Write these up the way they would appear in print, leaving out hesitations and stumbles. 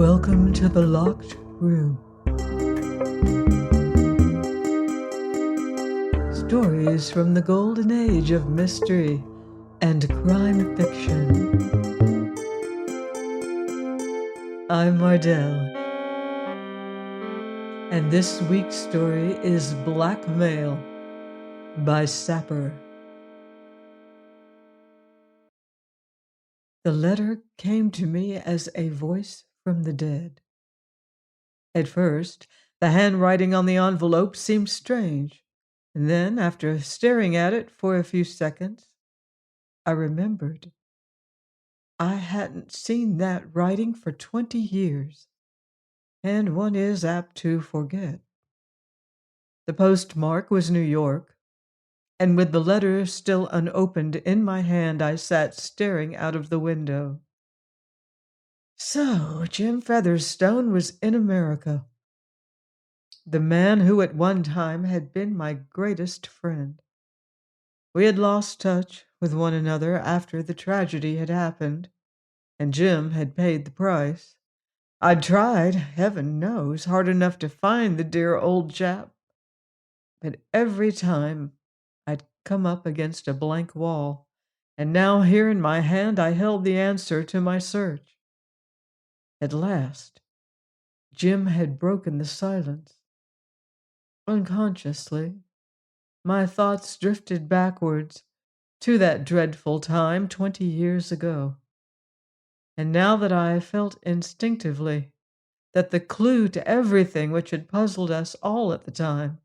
Welcome to the locked room. Stories from the golden age of mystery and crime fiction. I'm Mardell, and this week's story is Blackmail by Sapper. The letter came to me as a voice from the dead. At first, the handwriting on the envelope seemed strange, and then, after staring at it for a few seconds, I remembered. I hadn't seen that writing for 20 years, and one is apt to forget. The postmark was New York, and with the letter still unopened in my hand, I sat staring out of the window. So, Jim Featherstone was in America. The man who at one time had been my greatest friend. We had lost touch with one another after the tragedy had happened, and Jim had paid the price. I'd tried, heaven knows, hard enough to find the dear old chap, but every time I'd come up against a blank wall, and now here in my hand I held the answer to my search. At last, Jim had broken the silence. Unconsciously, my thoughts drifted backwards to that dreadful time 20 years ago. And now that I felt instinctively that the clue to everything which had puzzled us all at the time,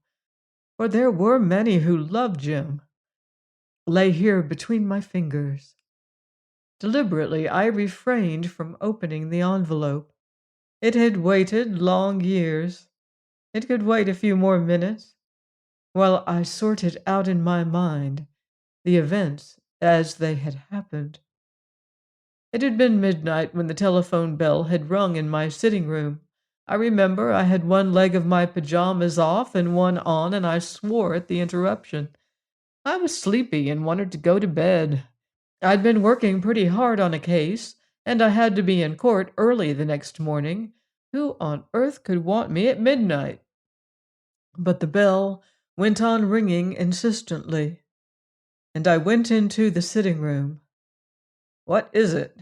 for there were many who loved Jim, lay here between my fingers. Deliberately, I refrained from opening the envelope. It had waited long years. It could wait a few more minutes while I sorted out in my mind the events as they had happened. It had been midnight when the telephone bell had rung in my sitting room. I remember I had one leg of my pajamas off and one on, and I swore at the interruption. I was sleepy and wanted to go to bed. I'd been working pretty hard on a case, and I had to be in court early the next morning. Who on earth could want me at midnight? But the bell went on ringing insistently, and I went into the sitting room. "What is it?"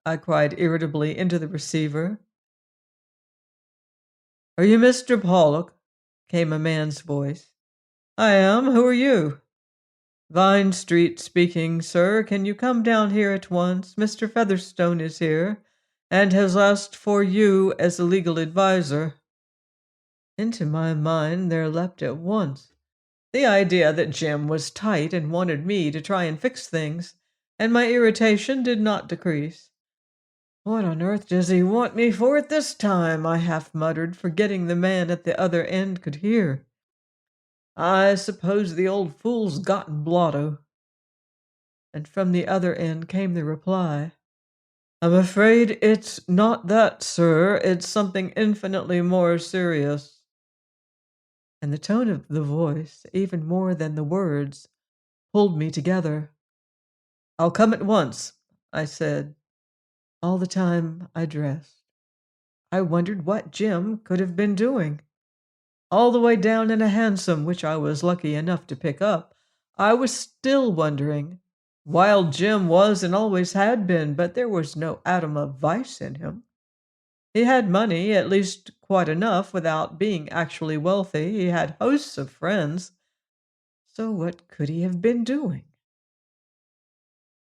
I cried irritably into the receiver. "Are you Mr. Pollock?" came a man's voice. "I am. Who are you?" "Vine Street speaking, sir. Can you come down here at once? Mr. Featherstone is here, and has asked for you as a legal adviser." Into my mind there leapt at once the idea that Jim was tight and wanted me to try and fix things, and my irritation did not decrease. "What on earth does he want me for at this time?" I half muttered, forgetting the man at the other end could hear. "I suppose the old fool's gotten blotto." And from the other end came the reply, "I'm afraid it's not that, sir. It's something infinitely more serious." And the tone of the voice, even more than the words, pulled me together. "I'll come at once," I said. All the time I dressed, I wondered what Jim could have been doing. All the way down in a hansom, which I was lucky enough to pick up, I was still wondering. Wild Jim was and always had been, but there was no atom of vice in him. He had money, at least quite enough, without being actually wealthy. He had hosts of friends. So what could he have been doing?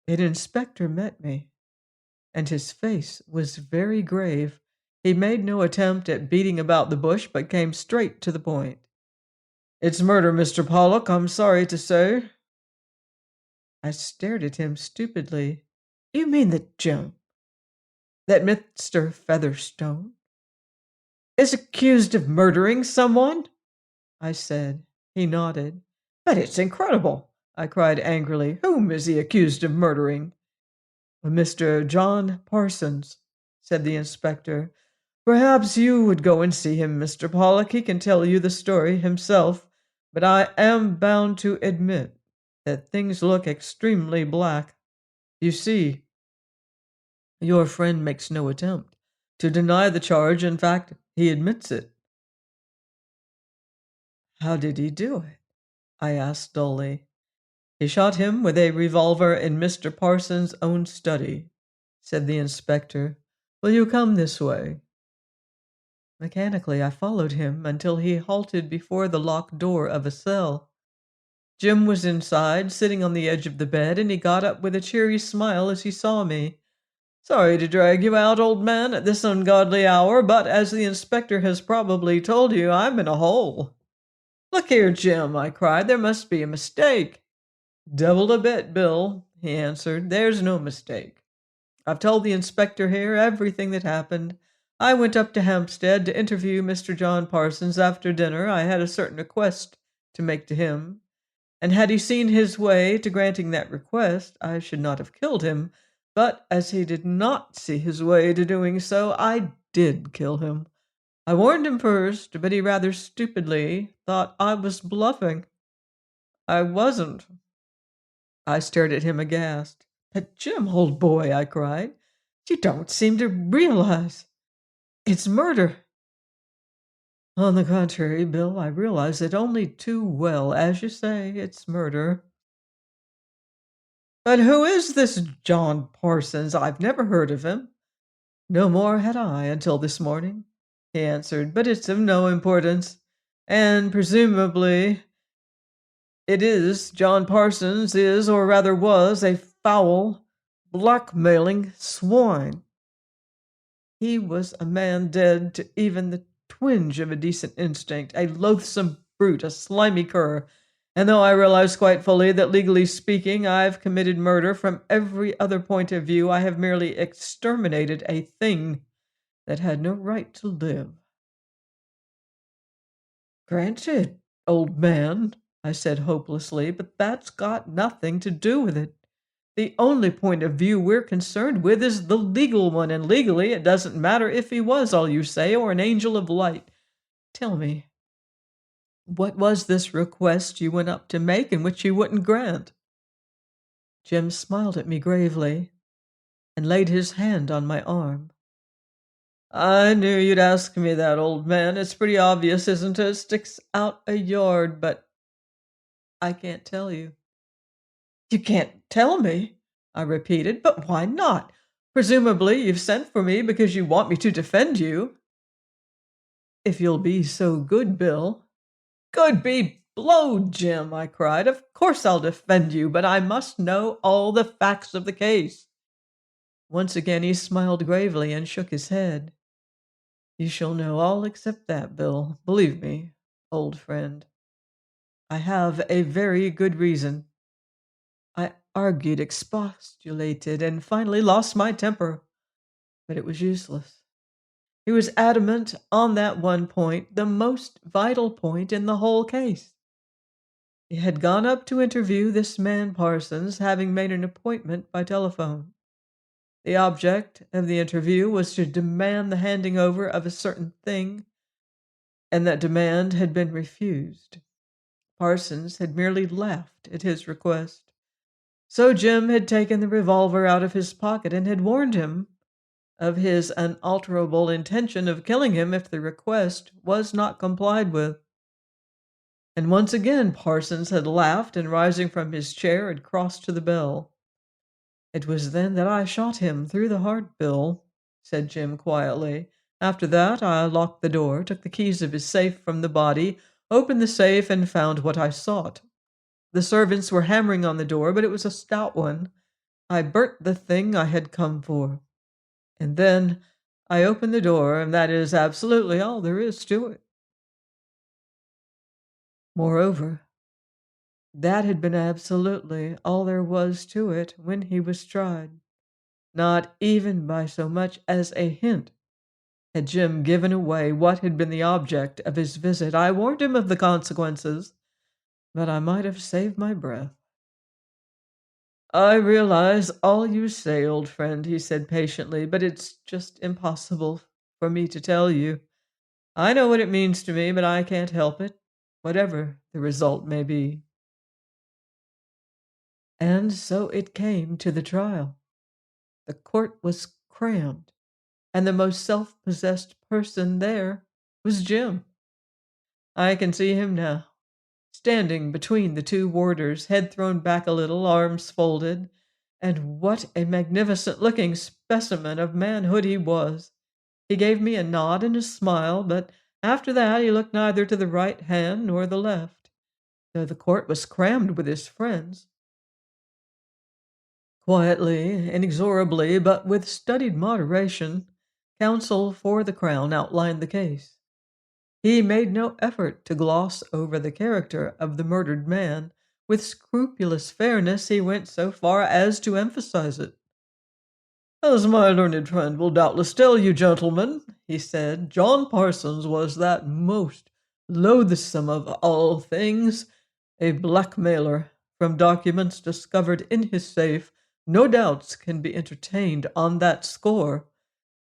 An inspector met me, and his face was very grave. He made no attempt at beating about the bush, but came straight to the point. "It's murder, Mr. Pollock, I'm sorry to say." I stared at him stupidly. "You mean that Mr. Featherstone is accused of murdering someone?" I said. He nodded. "But it's incredible!" I cried angrily. "Whom is he accused of murdering?" "Mr. John Parsons," said the inspector. "Perhaps you would go and see him, Mr. Pollock. He can tell you the story himself, but I am bound to admit that things look extremely black. You see, your friend makes no attempt to deny the charge. In fact, he admits it. How did he do it? I asked dully. He shot him with a revolver in Mr. Parsons' own study, said the inspector. Will you come this way? Mechanically, I followed him until he halted before the locked door of a cell. Jim was inside, sitting on the edge of the bed, and he got up with a cheery smile as he saw me. Sorry to drag you out, old man, at this ungodly hour, but as the inspector has probably told you, I'm in a hole. Look here, Jim, I cried, there must be a mistake. Devil a bit, Bill, he answered. There's no mistake. I've told the inspector here everything that happened. I went up to Hampstead to interview Mr. John Parsons after dinner. I had a certain request to make to him, and had he seen his way to granting that request, I should not have killed him. But as he did not see his way to doing so, I did kill him. I warned him first, but he rather stupidly thought I was bluffing. I wasn't. I stared at him aghast. But Jim, old boy, I cried, you don't seem to realize. It's murder. On the contrary, Bill, I realize it only too well. As you say, it's murder. But who is this John Parsons? I've never heard of him. No more had I until this morning, he answered, but it's of no importance. And presumably John Parsons is, or rather was, a foul, blackmailing swine. He was a man dead to even the twinge of a decent instinct, a loathsome brute, a slimy cur. And though I realize quite fully that legally speaking I've committed murder, from every other point of view I have merely exterminated a thing that had no right to live. Granted, old man, I said hopelessly, but that's got nothing to do with it. The only point of view we're concerned with is the legal one, and legally it doesn't matter if he was all you say or an angel of light. Tell me, what was this request you went up to make and which he wouldn't grant? Jim smiled at me gravely and laid his hand on my arm. I knew you'd ask me that, old man. It's pretty obvious, isn't it? It sticks out a yard, but I can't tell you. You can't tell me, I repeated, but why not? Presumably you've sent for me because you want me to defend you. If you'll be so good, Bill. Good be blowed, Jim, I cried. Of course I'll defend you, but I must know all the facts of the case. Once again he smiled gravely and shook his head. You shall know all except that, Bill. Believe me, old friend. I have a very good reason. I argued, expostulated, and finally lost my temper. But it was useless. He was adamant on that one point, the most vital point in the whole case. He had gone up to interview this man Parsons, having made an appointment by telephone. The object of the interview was to demand the handing over of a certain thing, and that demand had been refused. Parsons had merely laughed at his request. So Jim had taken the revolver out of his pocket and had warned him of his unalterable intention of killing him if the request was not complied with. And once again Parsons had laughed, and rising from his chair had crossed to the bell. It was then that I shot him through the heart, Bill, said Jim quietly. After that I locked the door, took the keys of his safe from the body, opened the safe, and found what I sought. The servants were hammering on the door, but it was a stout one. I burnt the thing I had come for. And then I opened the door, and that is absolutely all there is to it. Moreover, that had been absolutely all there was to it when he was tried. Not even by so much as a hint had Jim given away what had been the object of his visit. I warned him of the consequences, but I might have saved my breath. I realize all you say, old friend, he said patiently, but it's just impossible for me to tell you. I know what it means to me, but I can't help it, whatever the result may be. And so it came to the trial. The court was crammed, and the most self-possessed person there was Jim. I can see him now, standing between the two warders, head thrown back a little, arms folded, and what a magnificent-looking specimen of manhood he was! He gave me a nod and a smile, but after that he looked neither to the right hand nor the left, though the court was crammed with his friends. Quietly, inexorably, but with studied moderation, counsel for the Crown outlined the case. He made no effort to gloss over the character of the murdered man. With scrupulous fairness, he went so far as to emphasize it. "As my learned friend will doubtless tell you, gentlemen," he said, "John Parsons was that most loathsome of all things, a blackmailer. From documents discovered in his safe, no doubts can be entertained on that score.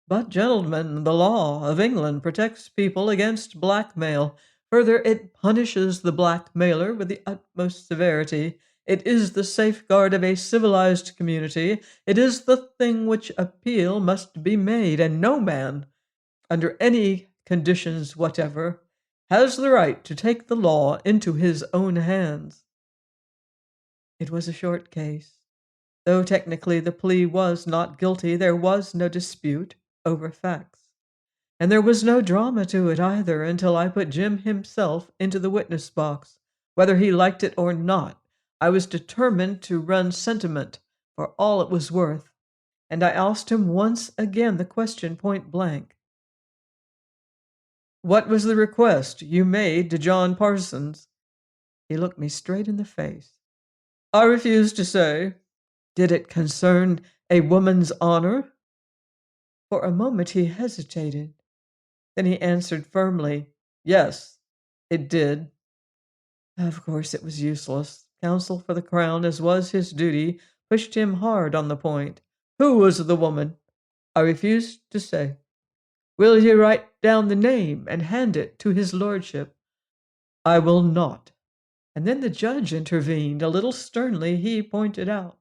But, gentlemen, the law of England protects people against blackmail. Further, it punishes the blackmailer with the utmost severity. It is the safeguard of a civilized community. It is the thing which appeal must be made, and no man, under any conditions whatever, has the right to take the law into his own hands." It was a short case. Though technically the plea was not guilty, there was no dispute over facts. And there was no drama to it either until I put Jim himself into the witness box. Whether he liked it or not, I was determined to run sentiment for all it was worth, and I asked him once again the question point blank. "What was the request you made to John Parsons?" He looked me straight in the face. "I refuse to say." "Did it concern a woman's honor?" For a moment he hesitated. Then he answered firmly, "Yes, it did." Of course it was useless. Counsel for the Crown, as was his duty, pushed him hard on the point. "Who was the woman?" "I refuse to say." "Will you write down the name and hand it to his lordship?" "I will not." And then the judge intervened. A little sternly he pointed out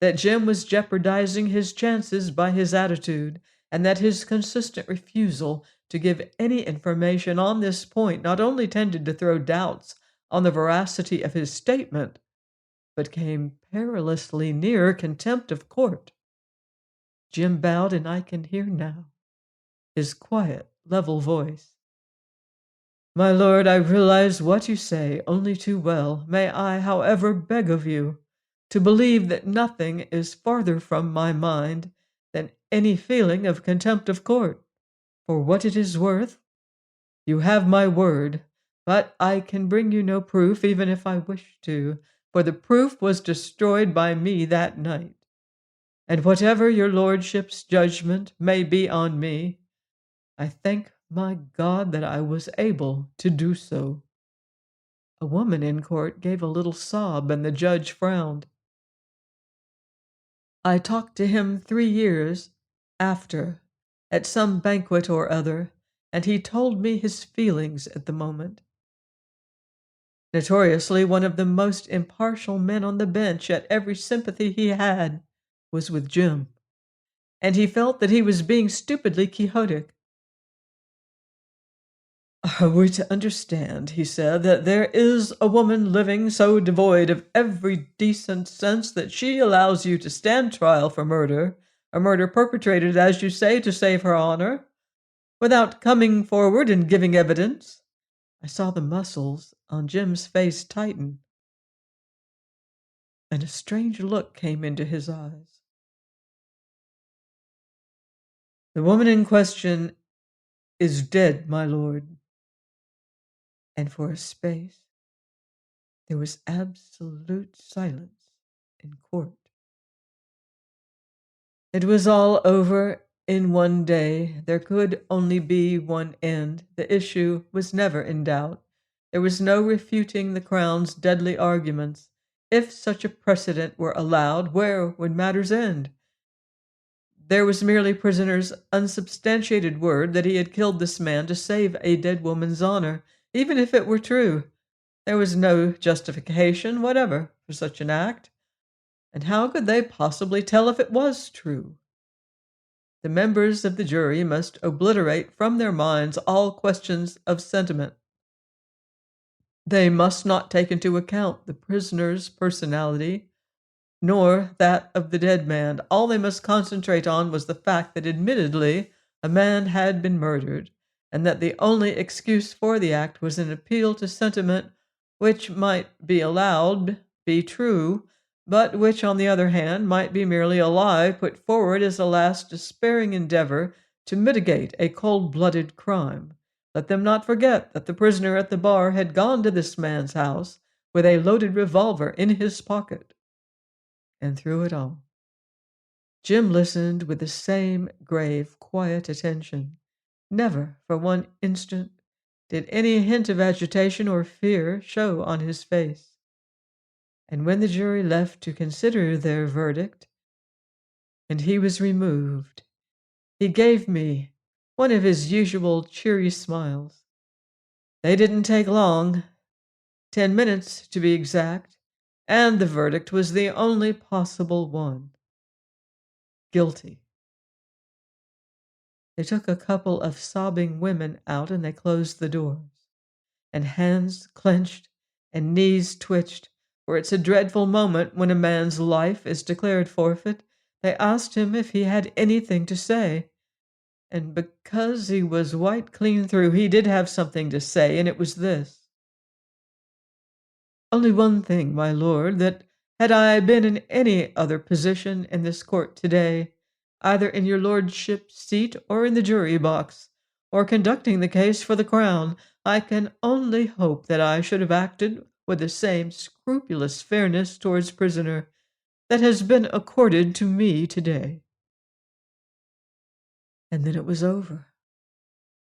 that Jim was jeopardizing his chances by his attitude, and that his consistent refusal to give any information on this point not only tended to throw doubts on the veracity of his statement, but came perilously near contempt of court. Jim bowed, and I can hear now his quiet, level voice. "My lord, I realize what you say only too well. May I, however, beg of you to believe that nothing is farther from my mind than any feeling of contempt of court. For what it is worth, you have my word, but I can bring you no proof, even if I wished to, for the proof was destroyed by me that night. And whatever your lordship's judgment may be on me, I thank my God that I was able to do so." A woman in court gave a little sob, and the judge frowned. "I talked to him 3 years after, at some banquet or other, and he told me his feelings at the moment. Notoriously one of the most impartial men on the bench, yet every sympathy he had was with Jim, and he felt that he was being stupidly quixotic. 'Are we to understand,' he said, 'that there is a woman living so devoid of every decent sense that she allows you to stand trial for murder, a murder perpetrated, as you say, to save her honor, without coming forward and giving evidence?' I saw the muscles on Jim's face tighten, and a strange look came into his eyes. 'The woman in question is dead, my lord.' And for a space there was absolute silence in court. It was all over in one day. There could only be one end. The issue was never in doubt. There was no refuting the Crown's deadly arguments. If such a precedent were allowed, where would matters end? There was merely prisoner's unsubstantiated word that he had killed this man to save a dead woman's honor. Even if it were true, there was no justification whatever for such an act. And how could they possibly tell if it was true? The members of the jury must obliterate from their minds all questions of sentiment. They must not take into account the prisoner's personality, nor that of the dead man. All they must concentrate on was the fact that admittedly a man had been murdered, and that the only excuse for the act was an appeal to sentiment which might be allowed be true, but which, on the other hand, might be merely a lie put forward as a last despairing endeavor to mitigate a cold-blooded crime. Let them not forget that the prisoner at the bar had gone to this man's house with a loaded revolver in his pocket. And through it all, Jim listened with the same grave, quiet attention. Never for one instant did any hint of agitation or fear show on his face. And when the jury left to consider their verdict, and he was removed, he gave me one of his usual cheery smiles. They didn't take long, 10 minutes to be exact, and the verdict was the only possible one: guilty. They took a couple of sobbing women out and they closed the doors. And hands clenched and knees twitched, for it's a dreadful moment when a man's life is declared forfeit. They asked him if he had anything to say. And because he was white clean through, he did have something to say, and it was this: "Only one thing, my lord, that had I been in any other position in this court today, either in your lordship's seat or in the jury box, or conducting the case for the crown, I can only hope that I should have acted with the same scrupulous fairness towards prisoner that has been accorded to me today." And then it was over.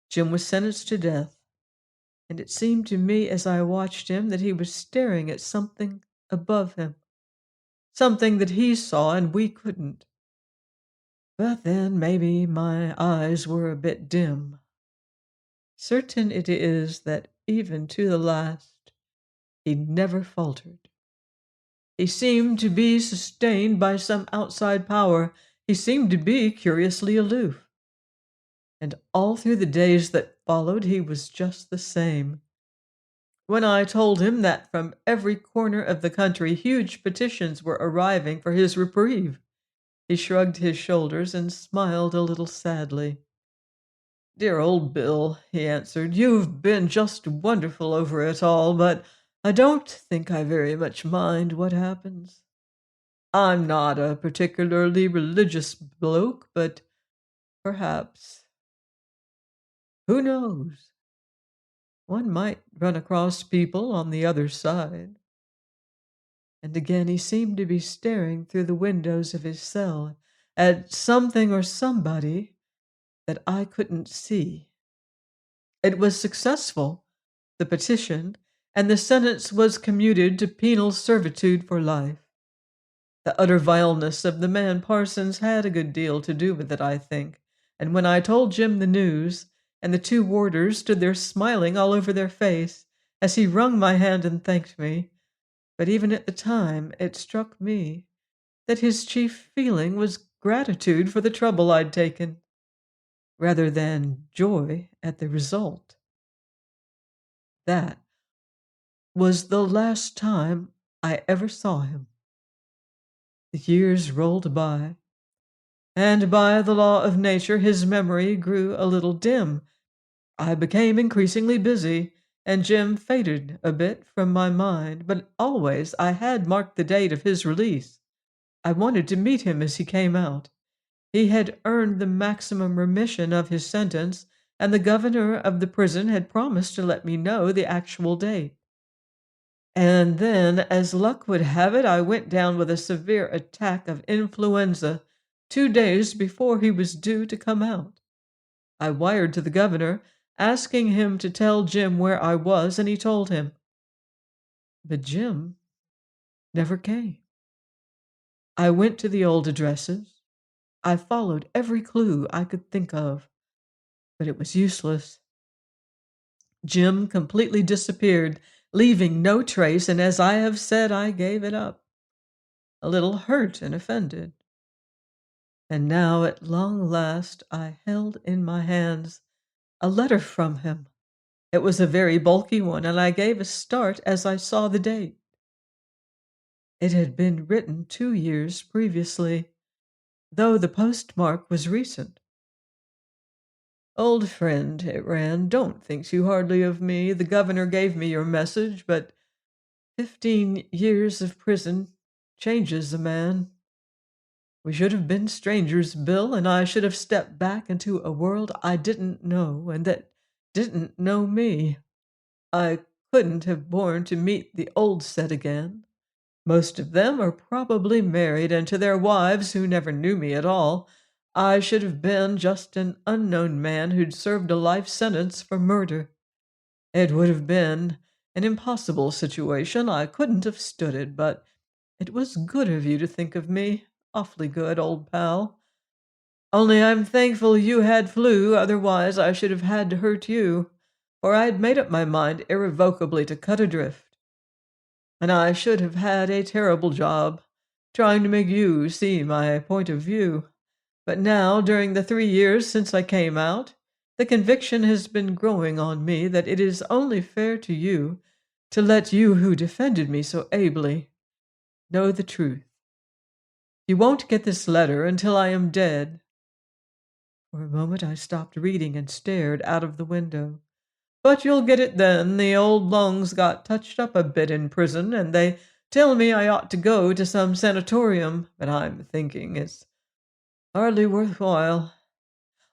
Jim was sentenced to death, and it seemed to me as I watched him that he was staring at something above him, something that he saw and we couldn't. But then maybe my eyes were a bit dim. Certain it is that even to the last he never faltered. He seemed to be sustained by some outside power. He seemed to be curiously aloof. And all through the days that followed he was just the same. When I told him that from every corner of the country huge petitions were arriving for his reprieve, he shrugged his shoulders and smiled a little sadly. "Dear old Bill," he answered, "you've been just wonderful over it all, but I don't think I very much mind what happens. I'm not a particularly religious bloke, but perhaps, who knows, one might run across people on the other side." And again he seemed to be staring through the windows of his cell at something or somebody that I couldn't see. It was successful, the petition, and the sentence was commuted to penal servitude for life. The utter vileness of the man Parsons had a good deal to do with it, I think, and when I told Jim the news, and the two warders stood there smiling all over their face as he wrung my hand and thanked me, but even at the time it struck me that his chief feeling was gratitude for the trouble I'd taken, rather than joy at the result. That was the last time I ever saw him. The years rolled by, and by the law of nature his memory grew a little dim. I became increasingly busy, and Jim faded a bit from my mind, but always I had marked the date of his release. I wanted to meet him as he came out. He had earned the maximum remission of his sentence, and the governor of the prison had promised to let me know the actual date. And then, as luck would have it, I went down with a severe attack of influenza 2 days before he was due to come out. I wired to the governor, asking him to tell Jim where I was, and he told him. But Jim never came. I went to the old addresses. I followed every clue I could think of, but it was useless. Jim completely disappeared, leaving no trace, and as I have said, I gave it up, a little hurt and offended. And now at long last I held in my hands a letter from him. It was a very bulky one, and I gave a start as I saw the date. It had been written 2 years previously, though the postmark was recent. "Old friend," it ran, "don't think too hardly of me. The governor gave me your message, but 15 years of prison changes a man. We should have been strangers, Bill, and I should have stepped back into a world I didn't know and that didn't know me. I couldn't have borne to meet the old set again. Most of them are probably married, and to their wives, who never knew me at all, I should have been just an unknown man who'd served a life sentence for murder. It would have been an impossible situation. I couldn't have stood it, but it was good of you to think of me. Awfully good, old pal. Only I'm thankful you had flu, otherwise I should have had to hurt you, for I'd made up my mind irrevocably to cut adrift. And I should have had a terrible job, trying to make you see my point of view. But now, during the 3 years since I came out, the conviction has been growing on me that it is only fair to you to let you who defended me so ably know the truth. You won't get this letter until I am dead." For a moment I stopped reading and stared out of the window. "But you'll get it then. The old lungs got touched up a bit in prison, and they tell me I ought to go to some sanatorium, but I'm thinking it's hardly worth while.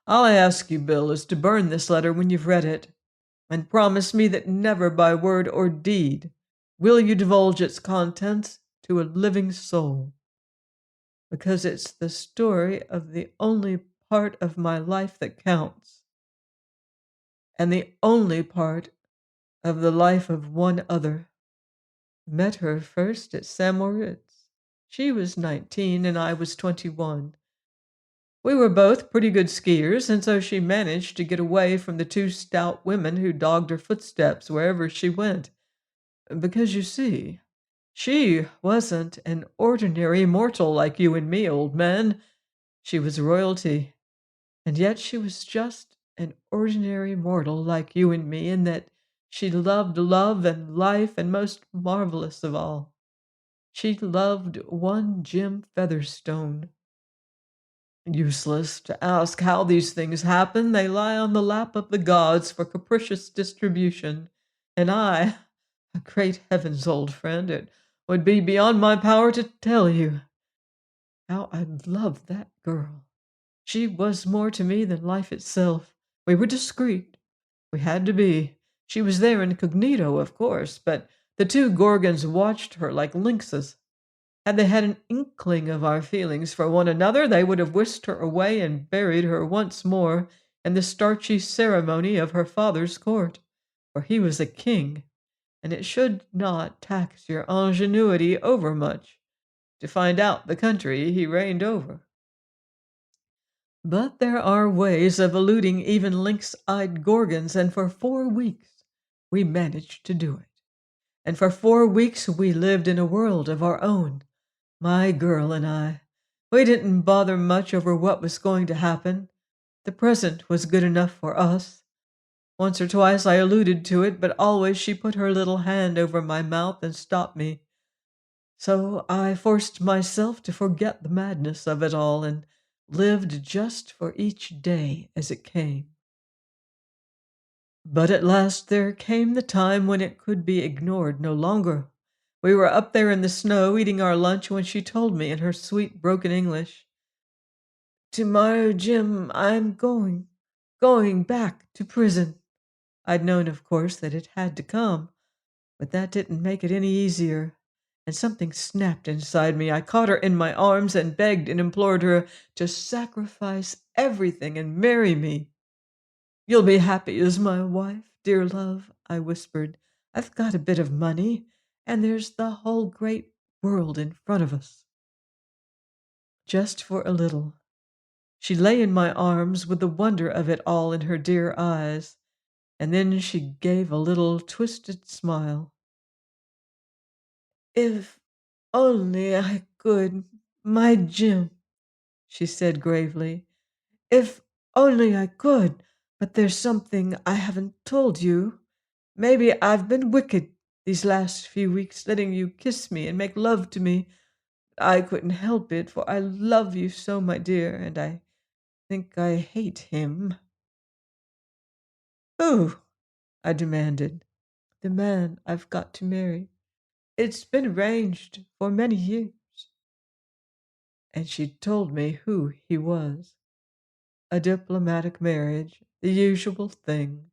All I ask you, Bill, is to burn this letter when you've read it, and promise me that never by word or deed will you divulge its contents to a living soul, because it's the story of the only part of my life that counts, and the only part of the life of one other. Met her first at St. Moritz. She was 19 and I was 21. We were both pretty good skiers, and so she managed to get away from the two stout women who dogged her footsteps wherever she went. Because, you see, she wasn't an ordinary mortal like you and me, old man. She was royalty, and yet she was just an ordinary mortal like you and me in that she loved love and life, and most marvelous of all, she loved one Jim Featherstone. Useless to ask how these things happen. They lie on the lap of the gods for capricious distribution. And great heavens, old friend, it would be beyond my power to tell you how I loved that girl. She was more to me than life itself. We were discreet. We had to be. She was there incognito, of course, but the two Gorgons watched her like lynxes. Had they had an inkling of our feelings for one another, they would have whisked her away and buried her once more in the starchy ceremony of her father's court, for he was a king, and it should not tax your ingenuity overmuch to find out the country he reigned over. But there are ways of eluding even lynx-eyed Gorgons, and for 4 weeks we managed to do it. And for 4 weeks we lived in a world of our own, my girl and I. We didn't bother much over what was going to happen. The present was good enough for us. Once or twice I alluded to it, but always she put her little hand over my mouth and stopped me. So I forced myself to forget the madness of it all and lived just for each day as it came. But at last there came the time when it could be ignored no longer. We were up there in the snow eating our lunch when she told me in her sweet broken English, "Tomorrow, Jim, I'm going back to prison." I'd known, of course, that it had to come, but that didn't make it any easier. And something snapped inside me. I caught her in my arms and begged and implored her to sacrifice everything and marry me. "You'll be happy as my wife, dear love," I whispered. "I've got a bit of money, and there's the whole great world in front of us." Just for a little. She lay in my arms with the wonder of it all in her dear eyes, and then she gave a little twisted smile. "If only I could, my Jim," she said gravely. If only I could, but there's something I haven't told you. Maybe I've been wicked these last few weeks, letting you kiss me and make love to me. I couldn't help it, for I love you so, my dear, and I think I hate him. Who? I demanded. The man I've got to marry. It's been arranged for many years. And she told me who he was. A diplomatic marriage, the usual thing.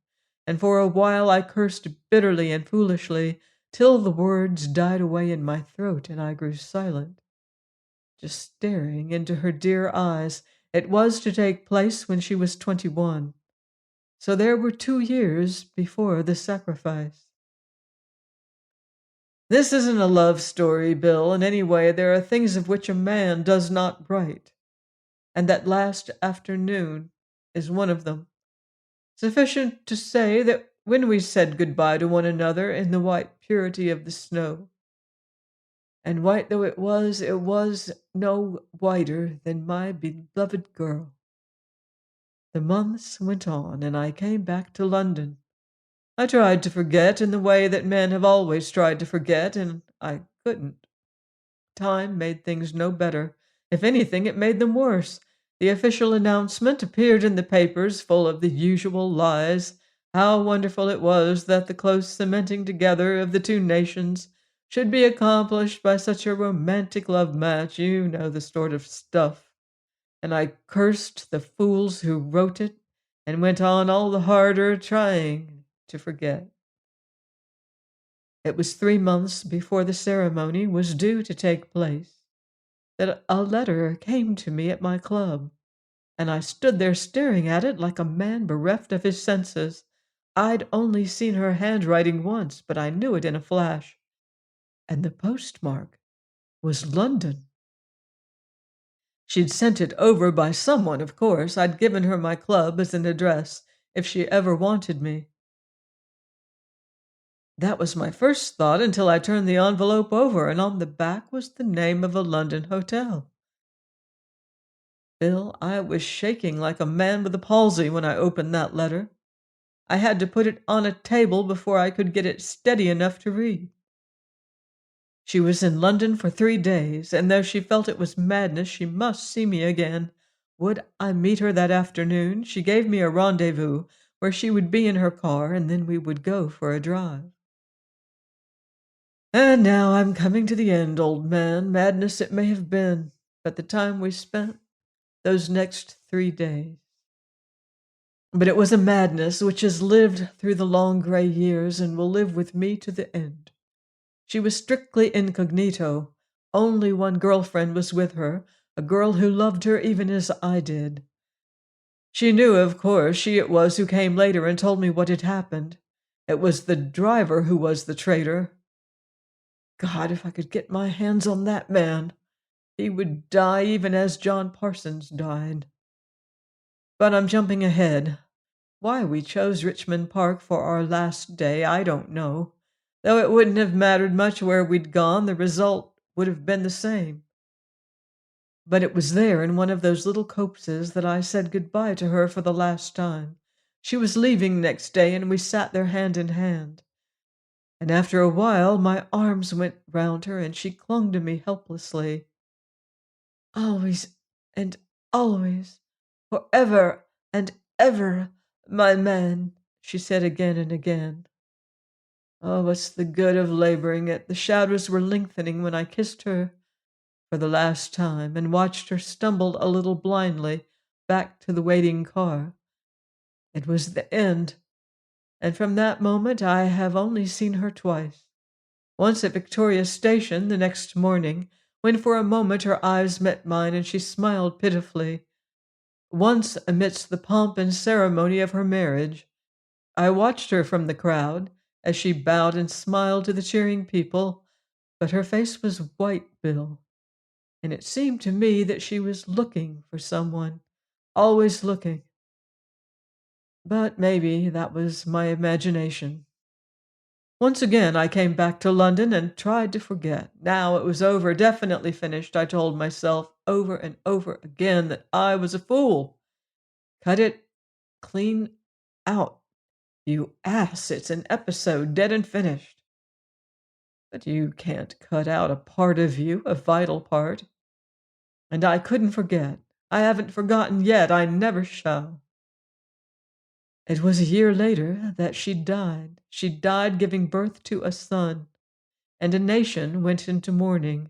And for a while I cursed bitterly and foolishly, till the words died away in my throat and I grew silent, just staring into her dear eyes. It was to take place when she was 21. So there were 2 years before the sacrifice. This isn't a love story, Bill, in any way. There are things of which a man does not write, and that last afternoon is one of them. Sufficient to say that when we said goodbye to one another in the white purity of the snow, and white though it was no whiter than my beloved girl. The months went on, and I came back to London. I tried to forget in the way that men have always tried to forget, and I couldn't. Time made things no better. If anything, it made them worse. The official announcement appeared in the papers, full of the usual lies. How wonderful it was that the close cementing together of the two nations should be accomplished by such a romantic love match, you know the sort of stuff. And I cursed the fools who wrote it, and went on all the harder trying to forget. It was 3 months before the ceremony was due to take place that a letter came to me at my club, and I stood there staring at it like a man bereft of his senses. I'd only seen her handwriting once, but I knew it in a flash, and the postmark was London. She'd sent it over by someone, of course. I'd given her my club as an address if she ever wanted me. That was my first thought until I turned the envelope over, and on the back was the name of a London hotel. Bill, I was shaking like a man with a palsy when I opened that letter. I had to put it on a table before I could get it steady enough to read. She was in London for 3 days, and though she felt it was madness, she must see me again. Would I meet her that afternoon? She gave me a rendezvous where she would be in her car, and then we would go for a drive. And now I'm coming to the end, old man. Madness it may have been, but the time we spent, those next 3 days. But it was a madness which has lived through the long gray years and will live with me to the end. She was strictly incognito. Only one girlfriend was with her, a girl who loved her even as I did. She knew, of course. She it was who came later and told me what had happened. It was the driver who was the traitor. God, if I could get my hands on that man, he would die even as John Parsons died. But I'm jumping ahead. Why we chose Richmond Park for our last day, I don't know. Though it wouldn't have mattered much where we'd gone, the result would have been the same. But it was there in one of those little copses that I said goodbye to her for the last time. She was leaving next day, and we sat there hand in hand. And after a while, my arms went round her, and she clung to me helplessly. Always and always, forever and ever, my man, she said again and again. Oh, what's the good of laboring it? The shadows were lengthening when I kissed her for the last time and watched her stumble a little blindly back to the waiting car. It was the end, and from that moment I have only seen her twice. Once at Victoria Station the next morning, when for a moment her eyes met mine and she smiled pitifully. Once amidst the pomp and ceremony of her marriage. I watched her from the crowd as she bowed and smiled to the cheering people, but her face was white, Bill, and it seemed to me that she was looking for someone, always looking. But maybe that was my imagination. Once again, I came back to London and tried to forget. Now it was over, definitely finished. I told myself over and over again that I was a fool. Cut it clean out, you ass. It's an episode, dead and finished. But you can't cut out a part of you, a vital part. And I couldn't forget. I haven't forgotten yet. I never shall. It was a year later that she died. She died giving birth to a son, and a nation went into mourning.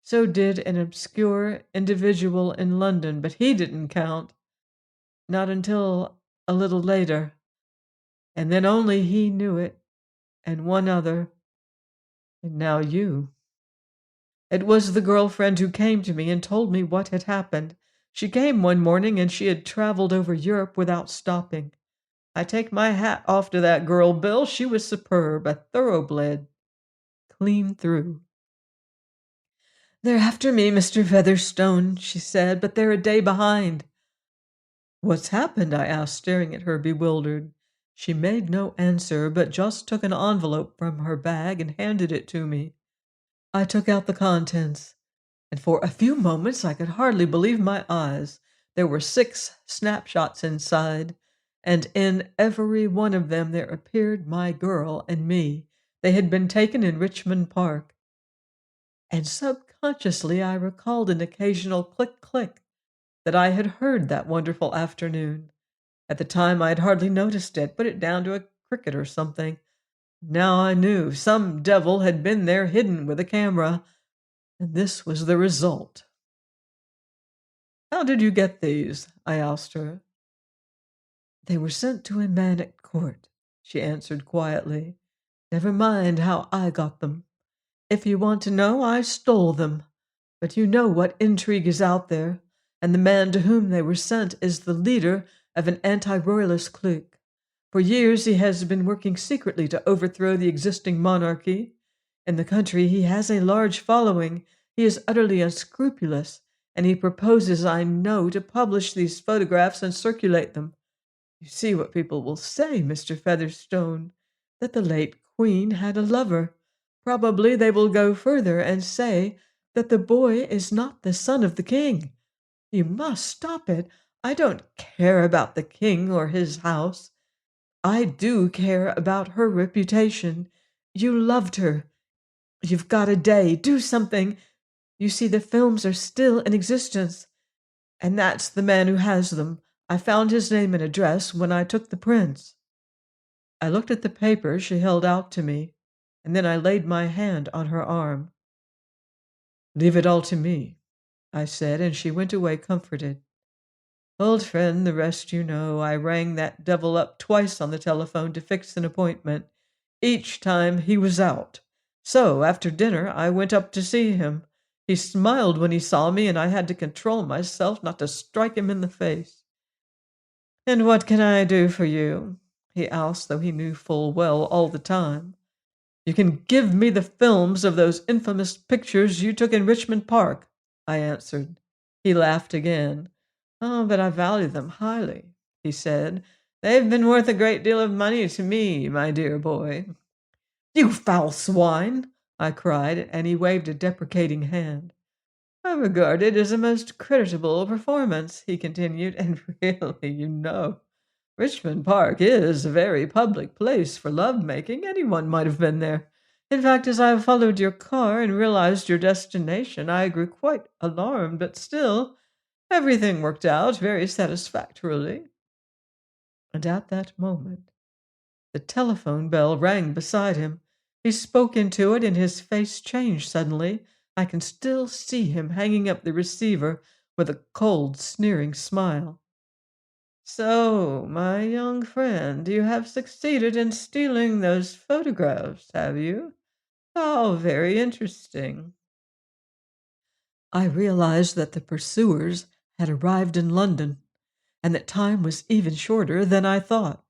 So did an obscure individual in London, but he didn't count. Not until a little later. And then only he knew it, and one other, and now you. It was the girlfriend who came to me and told me what had happened. She came one morning and she had traveled over Europe without stopping. I take my hat off to that girl, Bill. She was superb, a thoroughbred, clean through. "They're after me, Mr. Featherstone," she said, "but they're a day behind." "What's happened?" I asked, staring at her bewildered. She made no answer, but just took an envelope from her bag and handed it to me. I took out the contents, and for a few moments I could hardly believe my eyes. There were 6 snapshots inside, and in every one of them there appeared my girl and me. They had been taken in Richmond Park. And subconsciously I recalled an occasional click click that I had heard that wonderful afternoon. At the time I had hardly noticed it, put it down to a cricket or something. Now I knew some devil had been there hidden with a camera, and this was the result. "How did you get these?" I asked her. "They were sent to a man at court," she answered quietly. "Never mind how I got them. If you want to know, I stole them. But you know what intrigue is out there, and the man to whom they were sent is the leader of an anti-royalist clique. For years he has been working secretly to overthrow the existing monarchy. In the country he has a large following. He is utterly unscrupulous, and he proposes, I know, to publish these photographs and circulate them. You see what people will say, Mr. Featherstone, that the late Queen had a lover. Probably they will go further and say that the boy is not the son of the king. You must stop it. I don't care about the king or his house. I do care about her reputation. You loved her. You've got a day. Do something. You see, the films are still in existence, and that's the man who has them. I found his name and address when I took the prints." I looked at the paper she held out to me, and then I laid my hand on her arm. "Leave it all to me," I said, and she went away comforted. Old friend, the rest you know. I rang that devil up twice on the telephone to fix an appointment. Each time he was out. So, after dinner, I went up to see him. He smiled when he saw me, and I had to control myself not to strike him in the face. "And what can I do for you?" he asked, though he knew full well all the time. "You can give me the films of those infamous pictures you took in Richmond Park," I answered. He laughed again. "Oh, but I value them highly," he said. "They've been worth a great deal of money to me, my dear boy." "You foul swine!" I cried, and he waved a deprecating hand. "I regard it as a most creditable performance," he continued, "and really, Richmond Park is a very public place for love-making. Anyone might have been there. In fact, as I followed your car and realized your destination, I grew quite alarmed, but still, everything worked out very satisfactorily." And at that moment, the telephone bell rang beside him. He spoke into it, and his face changed suddenly. I can still see him hanging up the receiver with a cold, sneering smile. "So, my young friend, you have succeeded in stealing those photographs, have you? How very interesting." I realized that the pursuers had arrived in London, and that time was even shorter than I thought.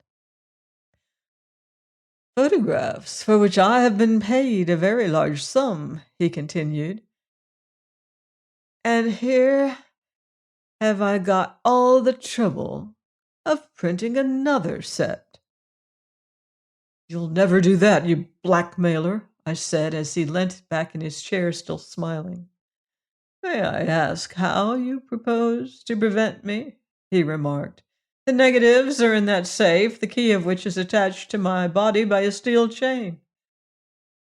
"Photographs for which I have been paid a very large sum," he continued. "And here have I got all the trouble of printing another set." "You'll never do that, you blackmailer," I said as he leant back in his chair, still smiling. "May I ask how you propose to prevent me?" he remarked. "The negatives are in that safe, the key of which is attached to my body by a steel chain.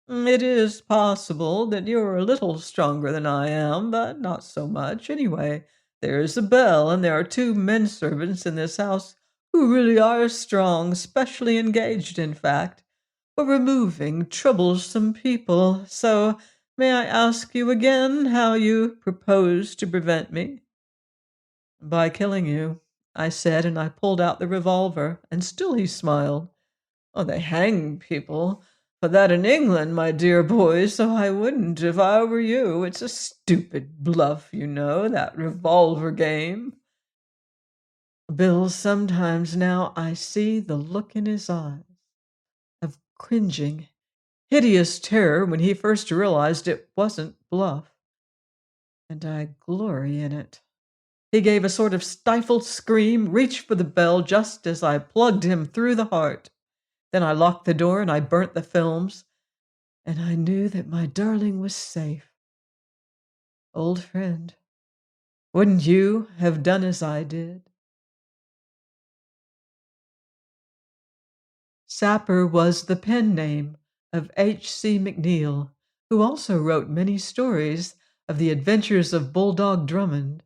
It is possible that you're a little stronger than I am, but not so much. Anyway, there's a bell, and there are two men servants in this house who really are strong, specially engaged, in fact, for removing troublesome people. So, may I ask you again how you propose to prevent me?" "By killing you," I said, and I pulled out the revolver, and still he smiled. "Oh, they hang people for that in England, my dear boy, so I wouldn't if I were you. It's a stupid bluff, you know, that revolver game." Bill, sometimes now I see the look in his eyes of cringing, hideous terror when he first realized it wasn't bluff, and I glory in it. He gave a sort of stifled scream, reached for the bell just as I plugged him through the heart. Then I locked the door and I burnt the films, and I knew that my darling was safe. Old friend, wouldn't you have done as I did? Sapper was the pen name of H.C. McNeil, who also wrote many stories of the adventures of Bulldog Drummond.